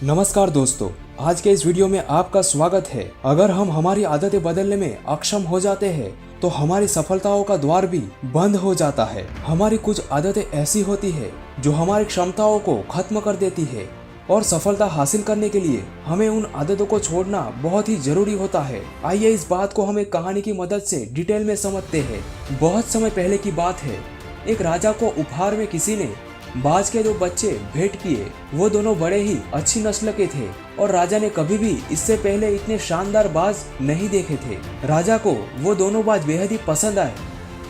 नमस्कार दोस्तों, आज के इस वीडियो में आपका स्वागत है। अगर हम हमारी आदतें बदलने में अक्षम हो जाते हैं तो हमारी सफलताओं का द्वार भी बंद हो जाता है। हमारी कुछ आदतें ऐसी होती है जो हमारी क्षमताओं को खत्म कर देती है और सफलता हासिल करने के लिए हमें उन आदतों को छोड़ना बहुत ही जरूरी होता है। आइए इस बात को हम एक कहानी की मदद से डिटेल में समझते हैं। बहुत समय पहले की बात है। एक राजा को उपहार में किसी ने बाज के 2 बच्चे भेंट किए। वो दोनों बड़े ही अच्छी नस्ल के थे और राजा ने कभी भी इससे पहले इतने शानदार बाज नहीं देखे थे। राजा को वो दोनों बाज बेहद ही पसंद आए।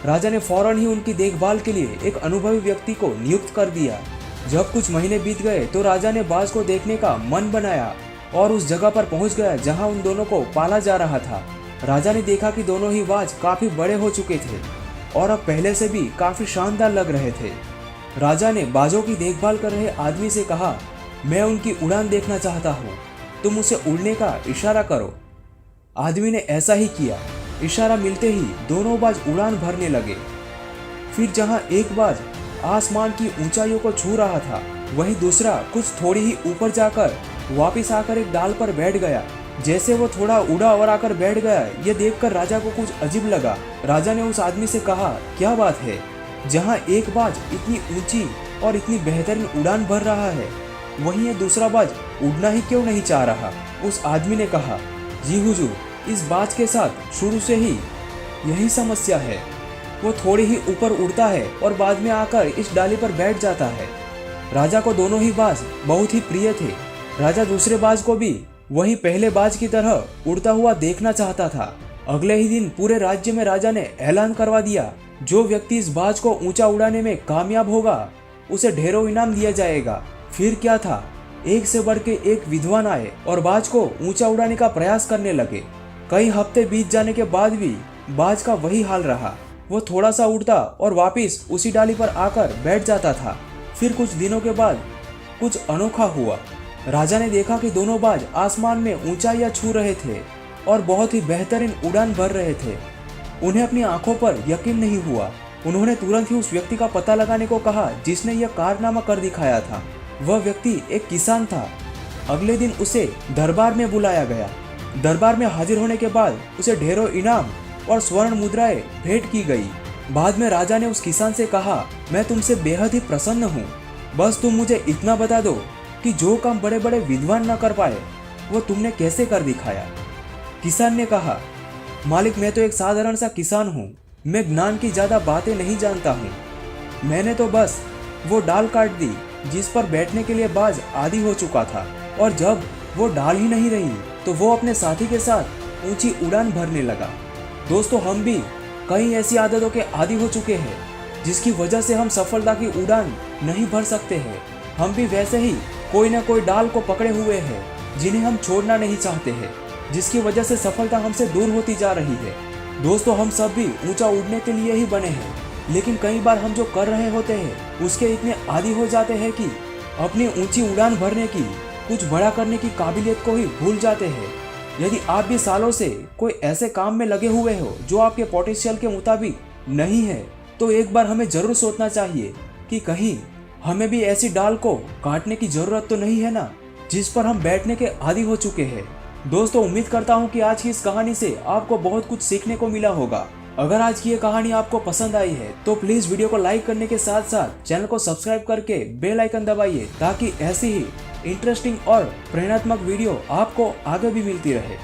राजा ने फौरन ही उनकी देखभाल के लिए एक अनुभवी व्यक्ति को नियुक्त कर दिया। जब कुछ महीने बीत गए तो राजा ने बाज को देखने का मन बनाया और उस जगह पर पहुंच गया जहां उन दोनों को पाला जा रहा था। राजा ने देखा कि दोनों ही बाज काफी बड़े हो चुके थे और अब पहले से भी काफी शानदार लग रहे थे। राजा ने बाजों की देखभाल कर रहे आदमी से कहा, मैं उनकी उड़ान देखना चाहता हूँ, तुम उसे उड़ने का इशारा करो। आदमी ने ऐसा ही किया। इशारा मिलते ही दोनों बाज उड़ान भरने लगे। फिर जहाँ एक बाज आसमान की ऊंचाइयों को छू रहा था, वहीं दूसरा कुछ थोड़ी ही ऊपर जाकर वापिस आकर एक डाल पर बैठ गया। जैसे वो थोड़ा उड़ा और आकर बैठ गया, ये देखकर राजा को कुछ अजीब लगा। राजा ने उस आदमी से कहा, क्या बात है, जहाँ एक बाज इतनी ऊंची और इतनी बेहतरीन उड़ान भर रहा है, वहीं ये दूसरा बाज उड़ना ही क्यों नहीं चाह रहा। उस आदमी ने कहा, जी हुजूर, इस बाज के साथ शुरू से ही यही समस्या है। वो थोड़ी ही ऊपर उड़ता है और बाद में आकर इस डाली पर बैठ जाता है। राजा को दोनों ही बाज बहुत ही प्रिय थे। राजा दूसरे बाज को भी वही पहले बाज की तरह उड़ता हुआ देखना चाहता था। अगले ही दिन पूरे राज्य में राजा ने ऐलान करवा दिया, जो व्यक्ति इस बाज को ऊंचा उड़ाने में कामयाब होगा उसे ढेरों इनाम दिया जाएगा। फिर क्या था, एक से बढ़ के एक विद्वान आए और बाज को ऊंचा उड़ाने का प्रयास करने लगे। कई हफ्ते बीत जाने के बाद भी बाज का वही हाल रहा। वो थोड़ा सा उड़ता और वापिस उसी डाली पर आकर बैठ जाता था। फिर कुछ दिनों के बाद कुछ अनोखा हुआ। राजा ने देखा कि दोनों बाज आसमान में ऊंचाइयां छू रहे थे और बहुत ही बेहतरीन उड़ान भर रहे थे। उन्हें अपनी आंखों पर यकीन नहीं हुआ। उन्होंने तुरंत ही उस व्यक्ति का पता लगाने को कहा जिसने यह कारनामा कर दिखाया था। वह व्यक्ति एक किसान था। अगले दिन उसे दरबार में बुलाया गया। दरबार में हाजिर होने के बाद उसे ढेरों इनाम और स्वर्ण मुद्राएं भेंट की गई। बाद में राजा ने उस किसान से कहा, मैं तुमसे बेहद ही प्रसन्न हूँ। बस तुम मुझे इतना बता दो कि जो काम बड़े बड़े विद्वान न कर पाए वो तुमने कैसे कर दिखाया। किसान ने कहा, मालिक, मैं तो एक साधारण सा किसान हूँ। मैं ज्ञान की ज़्यादा बातें नहीं जानता हूँ। मैंने तो बस वो डाल काट दी जिस पर बैठने के लिए बाज आदी हो चुका था, और जब वो डाल ही नहीं रही तो वो अपने साथी के साथ ऊंची उड़ान भरने लगा। दोस्तों, हम भी कई ऐसी आदतों के आदी हो चुके हैं जिसकी वजह से हम सफलता की उड़ान नहीं भर सकते हैं। हम भी वैसे ही कोई ना कोई डाल को पकड़े हुए हैं जिन्हें हम छोड़ना नहीं चाहते हैं, जिसकी वजह से सफलता हमसे दूर होती जा रही है। दोस्तों, हम सब भी ऊंचा उड़ने के लिए ही बने हैं, लेकिन कई बार हम जो कर रहे होते हैं उसके इतने आदी हो जाते हैं कि अपनी ऊंची उड़ान भरने की, कुछ बड़ा करने की काबिलियत को ही भूल जाते हैं। यदि आप भी सालों से कोई ऐसे काम में लगे हुए हो जो आपके पोटेंशियल के मुताबिक नहीं है, तो एक बार हमें जरूर सोचना चाहिए कि कहीं हमें भी ऐसी डाल को काटने की जरूरत तो नहीं है ना, जिस पर हम बैठने के आदी हो चुके हैं। दोस्तों, उम्मीद करता हूँ कि आज की इस कहानी से आपको बहुत कुछ सीखने को मिला होगा। अगर आज की ये कहानी आपको पसंद आई है तो प्लीज वीडियो को लाइक करने के साथ साथ चैनल को सब्सक्राइब करके बेल आइकन दबाइए, ताकि ऐसी ही इंटरेस्टिंग और प्रेरणात्मक वीडियो आपको आगे भी मिलती रहे।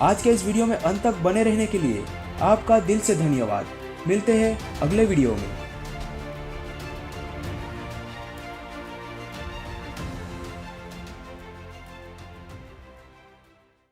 आज के इस वीडियो में अंत तक बने रहने के लिए आपका दिल से धन्यवाद। मिलते हैं अगले वीडियो में।